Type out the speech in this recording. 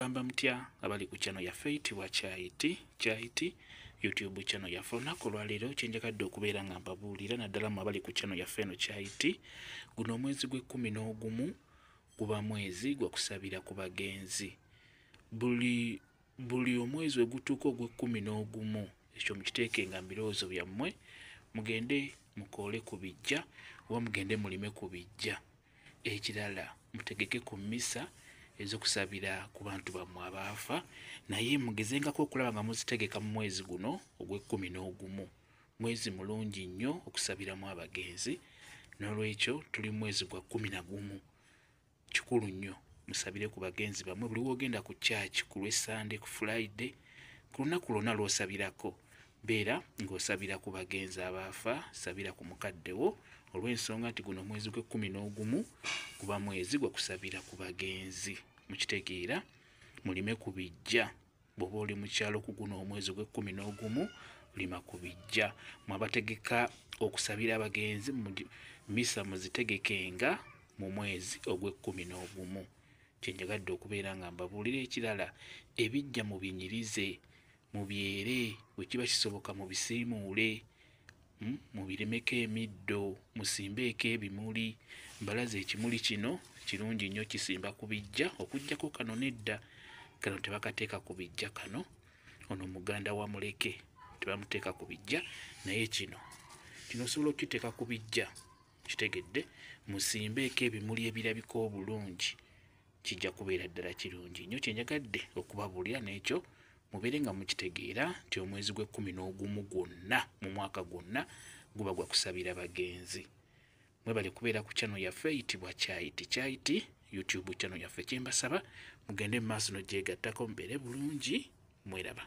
Gamba mutya abali ku channel yaffe eyitibwa Kyayiti YouTube channel yaffe. Olunaku olwaleero kyenjagadde okubeera nga mbabuulira naddala mu abali ku channel yaffe eno Kyayiti, guno omwezi gw'11 guba mwezi gwa kusabira ku bagenzi. Buli omwezi ogutuuka ogw'11 ekyo mukiteeke nga mbirowoozo byammwe, mugende mukoole ku bijja oba mugende mulime ku bijja. Ekirala mutegeke ku mmisa ezokusabira ku bantu bammwe abaafa, naye mugezengako okulaba nga muzitegeka mu mwezi guno ogw'11. Mwezi mulungi nnyo okusabiramu abagenzi, n'olwekyo tuli mwezi gwa 11. Kikulu nnyo musabire ku bagenzi bammwe. Buli wogenda ku church ku lw'Essande, ku Friday, ku lunaku lwonna lw'osabirako, beera ng'osabira ku bagenzi abaafa, sabira ku mukaddewo, olw'ensonga nti guno omwezi gw'11 guba mwezi gwa kusabira ku bagenzi. Mukitegeera, mulime ku bijja. Bw'oba oli mu kyalo ku guno omwezi gw'11 lima ku bijja. Mwabategeka okusabira abagenzi, misa muzitegekenga mu mwezi ogw'11. Kyenjagadde okubeera nga mbabuulira. Ekirala, ebijja mubinyirize, mubyere, bwe kiba kisoboka mubisiimuule, mubiremeko emiddo, musimbeeko ebimuli. Mbalaze ekimuli kino kirungi nnyo kisimba ku bijja, okuggyako kano nedda. Kano tebakateeka ku bijja, kano ono muganda wa muleke tebamuteeka ku bijja, naye kino osobola okukiteeka ku bijja. Kitegedde, musimbeeko ebimuli ebirabika obulungi, kijja kubeera ddala kirungi nnyo. Kyenjagadde okubabuulira n'ekyo mubeere nga mukitegeera nti omwezi gw'11 gwonna mu mwaka gwonna guba gwa kusabira bagenzi. Mwebale kubeera ku channel yaffe eyitibwa Kyayiti YouTube channel yaffe. Kyembasaba mugende mu maaso n'ogyegattako, mubeere bulungi, mweraba.